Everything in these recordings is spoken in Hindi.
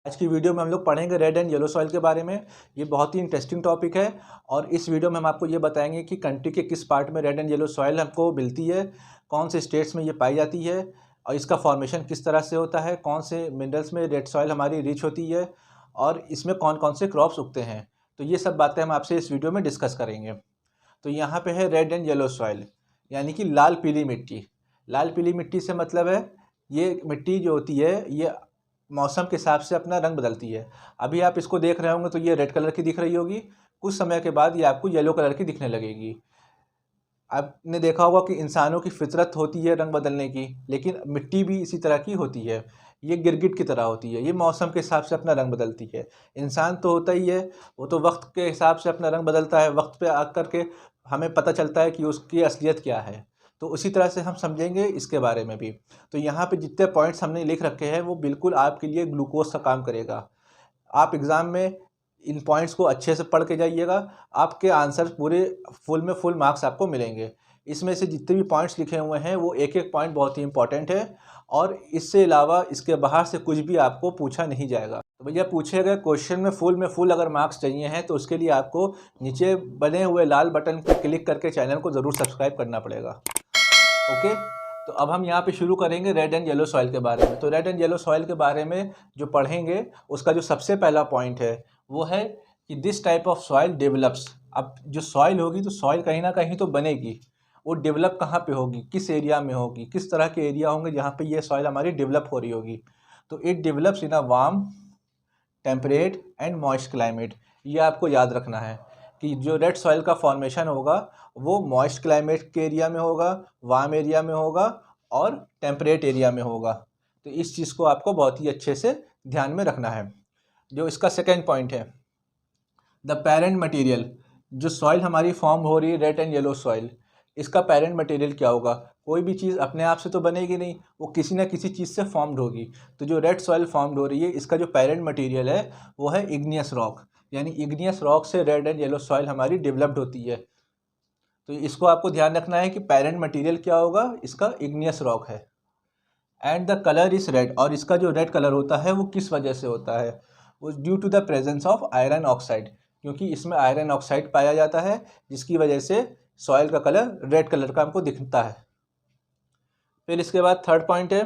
आज की वीडियो में हम लोग पढ़ेंगे रेड एंड येलो सॉइल के बारे में। ये बहुत ही इंटरेस्टिंग टॉपिक है और इस वीडियो में हम आपको ये बताएंगे कि कंट्री के किस पार्ट में रेड एंड येलो सॉइल हमको मिलती है, कौन से स्टेट्स में ये पाई जाती है और इसका फॉर्मेशन किस तरह से होता है, कौन से मिनरल्स में रेड सॉइल हमारी रिच होती है और इसमें कौन कौन से क्रॉप्स उगते हैं। तो ये सब बातें हम आपसे इस वीडियो में डिस्कस करेंगे। तो यहाँ पे है रेड एंड येलो सॉइल, यानी कि लाल पीली मिट्टी। लाल पीली मिट्टी से मतलब है ये मिट्टी जो होती है ये मौसम के हिसाब से अपना रंग बदलती है। अभी आप इसको देख रहे होंगे तो ये रेड कलर की दिख रही होगी, कुछ समय के बाद ये आपको येलो कलर की दिखने लगेगी। आपने देखा होगा कि इंसानों की फितरत होती है रंग बदलने की, लेकिन मिट्टी भी इसी तरह की होती है। ये गिरगिट की तरह होती है, ये मौसम के हिसाब से अपना रंग बदलती है। इंसान तो होता ही है, वो तो वक्त के हिसाब से अपना रंग बदलता है, वक्त पे आकर के हमें पता चलता है कि उसकी असलियत क्या है। तो उसी तरह से हम समझेंगे इसके बारे में भी। तो यहाँ पे जितने पॉइंट्स हमने लिख रखे हैं वो बिल्कुल आपके लिए ग्लूकोज का काम करेगा। आप एग्ज़ाम में इन पॉइंट्स को अच्छे से पढ़ के जाइएगा, आपके आंसर पूरे फुल मार्क्स आपको मिलेंगे। इसमें से जितने भी पॉइंट्स लिखे हुए हैं वो एक एक पॉइंट बहुत ही इंपॉर्टेंट है और इससे अलावा इसके बाहर से कुछ भी आपको पूछा नहीं जाएगा। तो भैया पूछे गए क्वेश्चन में फुल अगर मार्क्स चाहिए हैं तो उसके लिए आपको नीचे बने हुए लाल बटन पर क्लिक करके चैनल को ज़रूर सब्सक्राइब करना पड़ेगा। ओके, तो अब हम यहाँ पे शुरू करेंगे रेड एंड येलो सॉइल के बारे में। तो रेड एंड येलो सॉइल के बारे में जो पढ़ेंगे उसका जो सबसे पहला पॉइंट है वो है कि this type of soil develops. अब जो सॉइल होगी तो सॉइल कहीं ना कहीं तो बनेगी, वो डेवलप कहाँ पे होगी, किस एरिया में होगी, किस तरह के एरिया होंगे जहाँ पे ये सॉइल हमारी डेवलप हो रही होगी। तो it develops in a warm, temperate and moist climate. ये आपको याद रखना है कि जो रेड सॉइल का फॉर्मेशन होगा वो मॉइस्ट क्लाइमेट के एरिया में होगा, वार्म एरिया में होगा और टेम्परेट एरिया में होगा। तो इस चीज़ को आपको बहुत ही अच्छे से ध्यान में रखना है। जो इसका सेकेंड पॉइंट है, द पेरेंट मटेरियल। जो सॉइल हमारी फॉर्म हो रही है रेड एंड येलो सॉइल, इसका पेरेंट मटेरियल क्या होगा। कोई भी चीज़ अपने आप से तो बनेगी नहीं, वो किसी न किसी चीज़ से फॉर्म्ड होगी। तो जो रेड सॉइल फॉर्म्ड हो रही है इसका जो पेरेंट मटेरियल है वो है इग्नियस रॉक, यानी इग्नियस रॉक से रेड एंड येलो सॉइल हमारी डेवलप्ड होती है। तो इसको आपको ध्यान रखना है कि पेरेंट मटेरियल क्या होगा, इसका इग्नियस रॉक है। And the colour is red, और इसका जो रेड कलर होता है वो किस वजह से होता है, वो due to the presence of iron oxide, क्योंकि इसमें आयरन ऑक्साइड पाया जाता है जिसकी वजह से सॉइल का कलर रेड कलर का हमको दिखता है। फिर इसके बाद थर्ड पॉइंट है,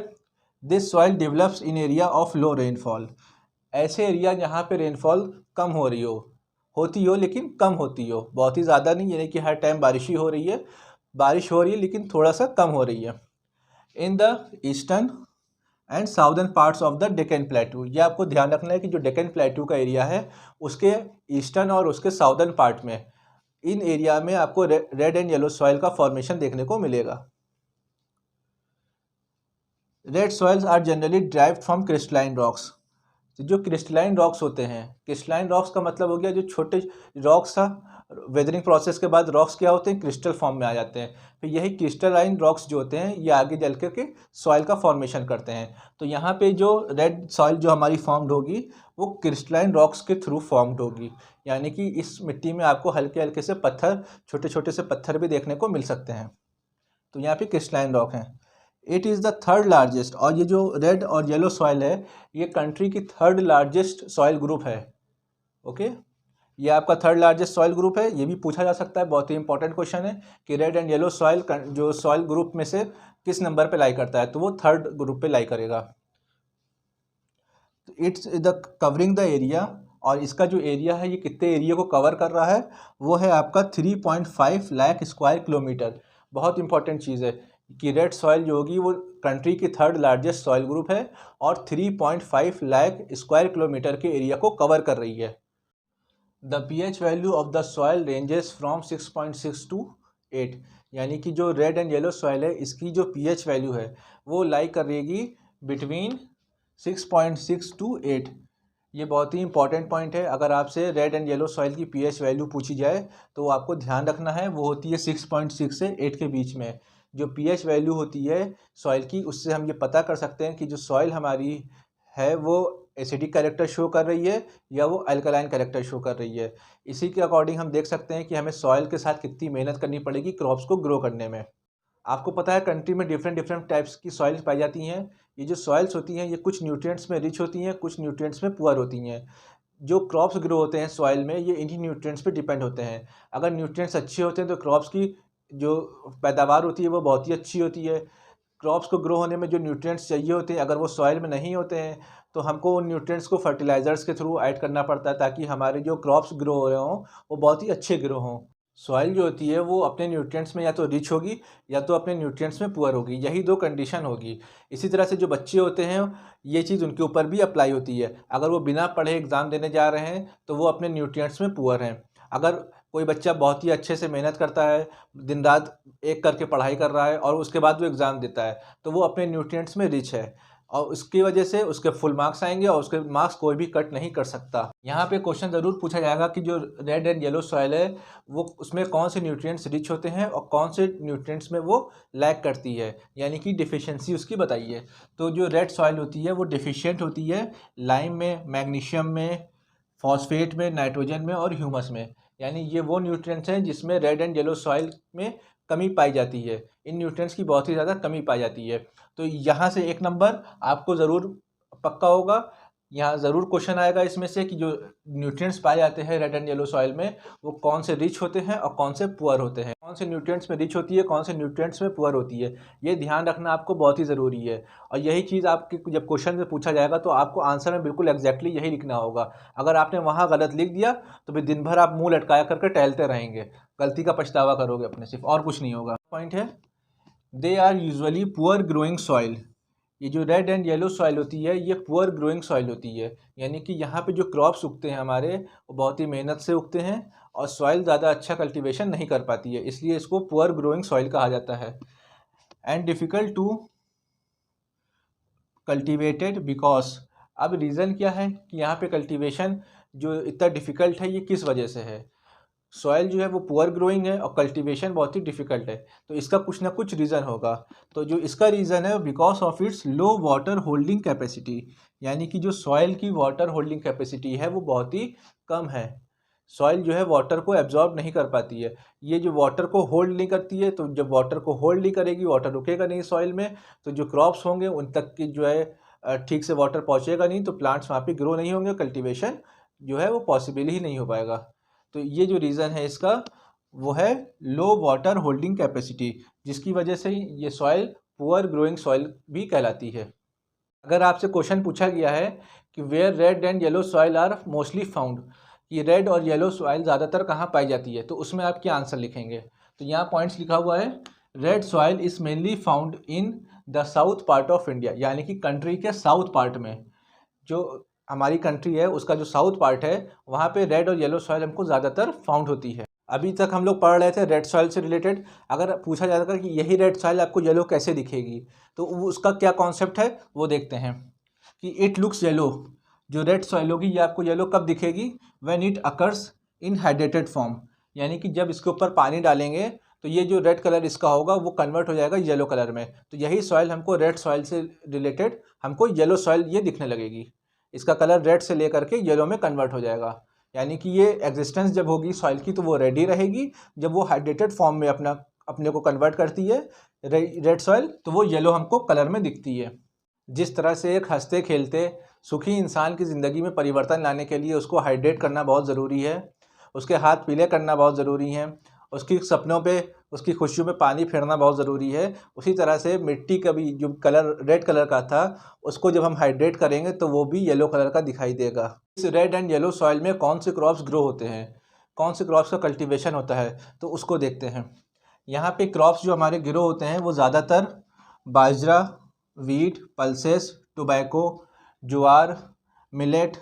this soil develops in area of low rainfall. ऐसे एरिया जहाँ पे रेनफॉल कम हो रही होती हो लेकिन कम होती हो, बहुत ही ज़्यादा नहीं, यानी कि हर टाइम बारिश ही हो रही है, बारिश हो रही है लेकिन थोड़ा सा कम हो रही है। In the eastern and southern parts of the Deccan प्लेटू। ये आपको ध्यान रखना है कि जो डेक्कन प्लेटू का एरिया है उसके ईस्टर्न और उसके साउदर्न पार्ट में, इन एरिया में आपको रेड एंड येलो सॉइल का फॉर्मेशन देखने को मिलेगा। Red soils are generally derived from crystalline rocks. जो क्रिस्टलाइन रॉक्स होते हैं, क्रिस्टलाइन रॉक्स का मतलब हो गया जो छोटे रॉक्स था, वेदरिंग प्रोसेस के बाद रॉक्स क्या होते हैं, क्रिस्टल फॉर्म में आ जाते हैं। फिर यही क्रिस्टलाइन रॉक्स जो होते हैं ये आगे चल के सॉइल का फॉर्मेशन करते हैं। तो यहाँ पे जो रेड सॉइल जो हमारी फॉर्म्ड होगी वो क्रिस्टलाइन रॉक्स के थ्रू फॉर्म्ड होगी, यानी कि इस मिट्टी में आपको हल्के हल्के से पत्थर, छोटे छोटे से पत्थर भी देखने को मिल सकते हैं। तो यहाँ पे क्रिस्टलाइन रॉक हैं। It is the third largest, और ये जो रेड और येलो सॉइल है ये कंट्री की थर्ड लार्जेस्ट सॉइल ग्रुप है। ओके, ये आपका थर्ड लार्जेस्ट सॉइल ग्रुप है। ये भी पूछा जा सकता है, बहुत ही इंपॉर्टेंट क्वेश्चन है कि रेड एंड येलो सॉइल जो सॉइल ग्रुप में से किस नंबर पे लाई करता है, तो वो थर्ड ग्रुप पे लाई करेगा। It's the covering the area, और इसका जो एरिया है ये कितने एरिया को कवर कर रहा है, वो है आपका 3.5 लाख स्क्वायर किलोमीटर। बहुत इंपॉर्टेंट चीज़ है कि रेड सॉइल जो होगी वो कंट्री की थर्ड लार्जेस्ट सॉइल ग्रुप है और 3.5 लाख स्क्वायर किलोमीटर के एरिया को कवर कर रही है। The pH value of the soil ranges from 6.6 to 8, यानी कि जो रेड एंड येलो सॉइल है इसकी जो pH वैल्यू है वो लाई करेगी बिटवीन 6.6 टू 8। ये बहुत ही इंपॉर्टेंट पॉइंट है। अगर आपसे रेड एंड येलो सॉइल की pH वैल्यू पूछी जाए तो आपको ध्यान रखना है वो होती है 6.6 से 8 के बीच में। जो pH वैल्यू होती है सॉइल की, उससे हम ये पता कर सकते हैं कि जो सॉइल हमारी है वो एसिडिक कैरेक्टर शो कर रही है या वो अल्कलाइन कैरेक्टर शो कर रही है। इसी के अकॉर्डिंग हम देख सकते हैं कि हमें सॉइल के साथ कितनी मेहनत करनी पड़ेगी क्रॉप्स को ग्रो करने में। आपको पता है कंट्री में डिफरेंट डिफरेंट टाइप्स की सॉइल्स पाई जाती हैं, ये जो सॉइल्स होती हैं ये कुछ न्यूट्रिएंट्स में रिच होती हैं, कुछ न्यूट्रिएंट्स में पुअर होती हैं। जो क्रॉप्स ग्रो होते हैं सॉइल में ये इन्हीं न्यूट्रिएंट्स पे डिपेंड होते हैं। अगर न्यूट्रिएंट्स अच्छे होते हैं तो क्रॉप्स की जो पैदावार होती है वो बहुत ही अच्छी होती है। क्रॉप्स को ग्रो होने में जो न्यूट्रिएंट्स चाहिए होते हैं अगर वो सॉइल में नहीं होते हैं तो हमको उन न्यूट्रिएंट्स को फर्टिलाइज़र्स के थ्रू ऐड करना पड़ता है ताकि हमारे जो क्रॉप्स ग्रो हो रहे हों वो बहुत ही अच्छे ग्रो हों। सॉइल जो होती है वो अपने न्यूट्रिएंट्स में या तो रिच होगी या तो अपने न्यूट्रिएंट्स में पुअर होगी, यही दो कंडीशन होगी। इसी तरह से जो बच्चे होते हैं ये चीज़ उनके ऊपर भी अप्लाई होती है। अगर वो बिना पढ़े एग्ज़ाम देने जा रहे हैं तो वो अपने न्यूट्रिएंट्स में पुअर हैं। अगर कोई बच्चा बहुत ही अच्छे से मेहनत करता है, दिन रात एक करके पढ़ाई कर रहा है और उसके बाद वो एग्ज़ाम देता है तो वो अपने न्यूट्रिएंट्स में रिच है और उसकी वजह से उसके फुल मार्क्स आएंगे और उसके मार्क्स कोई भी कट नहीं कर सकता। यहाँ पे क्वेश्चन ज़रूर पूछा जाएगा कि जो रेड एंड येलो सॉइल है वो उसमें कौन से न्यूट्रिएंट्स रिच होते हैं और कौन से न्यूट्रिएंट्स में वो लैक करती है, यानी कि डिफिशियंसी उसकी बताइए। तो जो रेड सॉइल होती है वो डिफिशियंट होती है लाइम में, मैग्नीशियम में, फॉस्फेट में, नाइट्रोजन में और ह्यूमस में। यानी ये वो न्यूट्रिएंट्स हैं जिसमें रेड एंड येलो सॉइल में कमी पाई जाती है। इन न्यूट्रिएंट्स की बहुत ही ज़्यादा कमी पाई जाती है। तो यहाँ से एक नंबर आपको ज़रूर पक्का होगा, यहाँ ज़रूर क्वेश्चन आएगा इसमें से कि जो न्यूट्रिएंट्स पाए जाते हैं रेड एंड येलो सॉइल में वो कौन से रिच होते हैं और कौन से पुअर होते हैं, कौन से न्यूट्रिएंट्स में रिच होती है, कौन से न्यूट्रिएंट्स में पुअर होती है। ये ध्यान रखना आपको बहुत ही ज़रूरी है और यही चीज़ आपके जब क्वेश्चन में पूछा जाएगा तो आपको आंसर में बिल्कुल एग्जैक्टली यही लिखना होगा। अगर आपने वहाँ गलत लिख दिया तो फिर दिन भर आप मुँह लटकाया करके टहलते रहेंगे, गलती का पछतावा करोगे अपने, सिर्फ और कुछ नहीं होगा। पॉइंट है they are usually poor growing soil. ये जो रेड एंड येलो सॉइल होती है ये पुअर ग्रोइंग सॉइल होती है, यानी कि यहाँ पे जो क्रॉप्स उगते हैं हमारे वो बहुत ही मेहनत से उगते हैं और सॉइल ज़्यादा अच्छा कल्टीवेशन नहीं कर पाती है, इसलिए इसको पुअर ग्रोइंग सॉइल कहा जाता है। And difficult to cultivated because, अब रीज़न क्या है कि यहाँ पे कल्टीवेशन जो इतना डिफ़िकल्ट है ये किस वजह से है। सॉइल जो है वो पुअर ग्रोइंग है और कल्टीवेशन बहुत ही डिफ़िकल्ट है, तो इसका कुछ ना कुछ रीज़न होगा। तो जो इसका रीज़न है because of its low water holding capacity, यानी कि जो सॉइल की वाटर होल्डिंग कैपेसिटी है वो बहुत ही कम है। सॉइल जो है वाटर को एब्जॉर्ब नहीं कर पाती है, ये जो वाटर को होल्ड नहीं करती है, तो जब वाटर को होल्ड नहीं करेगी वाटर रुकेगा नहीं सॉइल में, तो जो क्रॉप्स होंगे उन तक की जो है ठीक से वाटर पहुँचेगा नहीं, तो प्लांट्स वहाँ पे ग्रो नहीं होंगे, कल्टीवेशन जो है वो पॉसिबल ही नहीं हो पाएगा। तो ये जो रीज़न है इसका वो है लो वाटर होल्डिंग कैपेसिटी, जिसकी वजह से ये सॉइल पुअर ग्रोइंग सॉइल भी कहलाती है। अगर आपसे क्वेश्चन पूछा गया है कि where red and yellow soil are mostly found, ये रेड और येलो सॉइल ज़्यादातर कहाँ पाई जाती है, तो उसमें आप क्या आंसर लिखेंगे। तो यहाँ पॉइंट्स लिखा हुआ है red soil is mainly found in the south part of India, यानी कि कंट्री के साउथ पार्ट में, जो हमारी कंट्री है उसका जो साउथ पार्ट है वहाँ पे रेड और येलो सॉइल हमको ज़्यादातर फाउंड होती है। अभी तक हम लोग पढ़ रहे थे रेड सॉइल से रिलेटेड, अगर पूछा जाता कि यही रेड सॉइल आपको येलो कैसे दिखेगी तो उसका क्या कॉन्सेप्ट है वो देखते हैं कि इट लुक्स येलो। जो रेड सॉइल होगी ये आपको येलो कब दिखेगी, when it occurs in hydrated form, यानी कि जब इसके ऊपर पानी डालेंगे तो ये जो रेड कलर इसका होगा वो कन्वर्ट हो जाएगा येलो कलर में, तो यही सॉइल हमको रेड सॉइल से रिलेटेड हमको येलो सॉइल ये दिखने लगेगी। इसका कलर रेड से लेकर के येलो में कन्वर्ट हो जाएगा, यानी कि ये एग्जिस्टेंस जब होगी सॉइल की तो वो रेड ही रहेगी, जब वो हाइड्रेटेड फॉर्म में अपने को कन्वर्ट करती है रेड सॉइल तो वो येलो हमको कलर में दिखती है। जिस तरह से एक हंसते खेलते सुखी इंसान की ज़िंदगी में परिवर्तन लाने के लिए उसको हाइड्रेट करना बहुत ज़रूरी है, उसके हाथ पीले करना बहुत ज़रूरी है, उसकी सपनों पे उसकी खुशियों में पानी फेरना बहुत ज़रूरी है, उसी तरह से मिट्टी का भी जो कलर रेड कलर का था उसको जब हम हाइड्रेट करेंगे तो वो भी येलो कलर का दिखाई देगा। इस रेड एंड येलो सॉइल में कौन से क्रॉप्स ग्रो होते हैं, कौन से क्रॉप्स का कल्टीवेशन होता है, तो उसको देखते हैं। यहाँ पे क्रॉप्स जो हमारे ग्रो होते हैं वो ज़्यादातर बाजरा, वीट, पल्सेस, टोबैको, ज्वार, millet,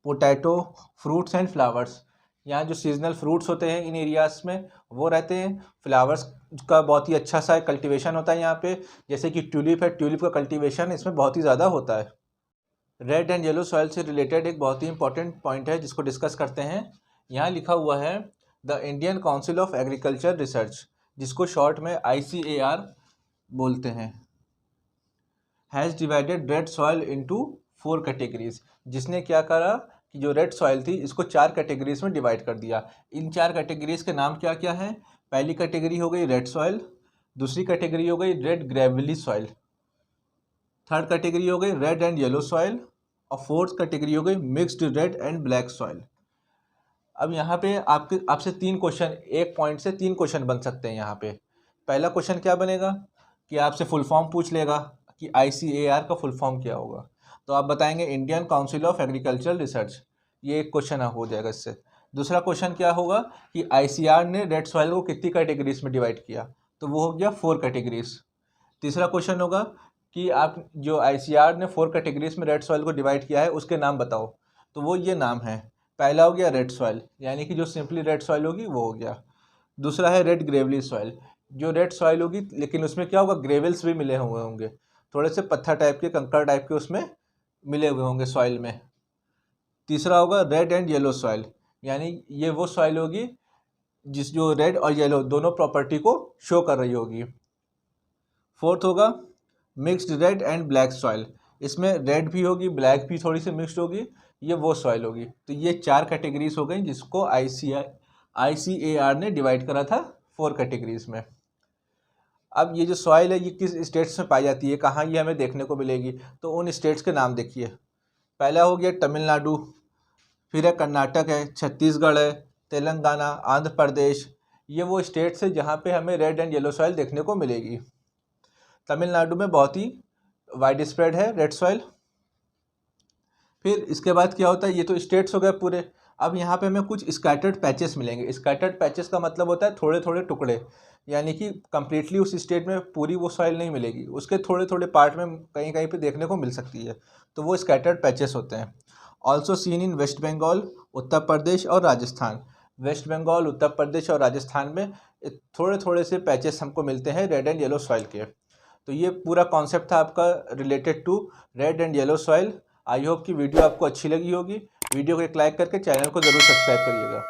potato, fruits and flowers. यहाँ जो सीजनल फ्रूट्स होते हैं इन एरियाज़ में वो रहते हैं। फ्लावर्स का बहुत ही अच्छा सा कल्टीवेशन होता है यहाँ पे, जैसे कि ट्यूलिप है, ट्यूलिप का कल्टीवेशन इसमें बहुत ही ज़्यादा होता है। रेड एंड येलो सॉइल से रिलेटेड एक बहुत ही इंपॉर्टेंट पॉइंट है जिसको डिस्कस करते हैं। यहाँ लिखा हुआ है the Indian council of agriculture research, जिसको शॉर्ट में ICAR बोलते हैं, has divided red soil into 4 categories. जिसने क्या करा कि जो रेड सॉइल थी इसको 4 कैटेगरीज में डिवाइड कर दिया। इन 4 कैटेगरीज के नाम क्या क्या हैं, पहली कैटेगरी हो गई रेड सॉइल, दूसरी कैटेगरी हो गई red Gravely soil, third category हो गई रेड एंड येलो सॉइल, और फोर्थ कैटेगरी हो गई mixed red and black soil. अब यहाँ पे आपसे 3 क्वेश्चन, एक पॉइंट से 3 क्वेश्चन बन सकते हैं यहाँ पे। पहला क्वेश्चन क्या बनेगा कि आपसे फुल फॉर्म पूछ लेगा कि ICAR का फुल फॉर्म क्या होगा, तो आप बताएंगे Indian council of agricultural research, ये एक क्वेश्चन हो जाएगा इससे। दूसरा क्वेश्चन क्या होगा कि ICAR ने रेड सॉइल को कितनी कैटेगरीज में डिवाइड किया, तो वो हो गया 4 कैटेगरीज। तीसरा क्वेश्चन होगा कि आप जो ICAR ने 4 कैटेगरीज में रेड सॉइल को डिवाइड किया है उसके नाम बताओ, तो वो ये नाम है। पहला हो गया रेड सॉइल, यानी कि जो सिंपली रेड सॉइल होगी वो हो गया। दूसरा है रेड ग्रेवली सॉइल, जो रेड सॉइल होगी लेकिन उसमें क्या होगा, ग्रेवल्स भी मिले हुए होंगे, थोड़े से पत्थर टाइप के, कंकड़ टाइप के उसमें मिले हुए होंगे सॉइल में। तीसरा होगा रेड एंड येलो सॉइल, यानी ये वो सॉइल होगी जो रेड और येलो दोनों प्रॉपर्टी को शो कर रही होगी। फोर्थ होगा mixed red and black soil, इसमें रेड भी होगी, ब्लैक भी थोड़ी सी मिक्स्ड होगी, ये वो सॉइल होगी। तो ये 4 कैटेगरीज हो गई जिसको ICAR ने डिवाइड करा था 4 कैटेगरीज में। अब ये जो सॉइल है ये किस स्टेट्स में पाई जाती है, कहाँ ये हमें देखने को मिलेगी, तो उन स्टेट्स के नाम देखिए। पहला हो गया तमिलनाडु, फिर है कर्नाटक है, छत्तीसगढ़ है, तेलंगाना, आंध्र प्रदेश, ये वो स्टेट्स है जहाँ पे हमें रेड एंड येलो सॉइल देखने को मिलेगी। तमिलनाडु में बहुत ही वाइड स्प्रेड है रेड सॉइल। फिर इसके बाद क्या होता है, ये तो स्टेट्स हो गए पूरे। अब यहाँ पे हमें कुछ स्कैटर्ड पैचेस मिलेंगे। स्कैटर्ड पैचेस का मतलब होता है थोड़े थोड़े टुकड़े, यानी कि कंप्लीटली उस स्टेट में पूरी वो सॉइल नहीं मिलेगी, उसके थोड़े थोड़े पार्ट में कहीं कहीं पे देखने को मिल सकती है, तो वो स्कैटर्ड पैचेस होते हैं। Also seen in West Bengal, Uttar Pradesh और राजस्थान। वेस्ट बंगाल, उत्तर प्रदेश और राजस्थान में थोड़े थोड़े से पैचेस हमको मिलते हैं रेड एंड येलो सॉइल के। तो ये पूरा कॉन्सेप्ट था आपका related to red and yellow soil. I hope कि वीडियो आपको अच्छी लगी होगी। वीडियो को एक लाइक करके चैनल को ज़रूर सब्सक्राइब करिएगा।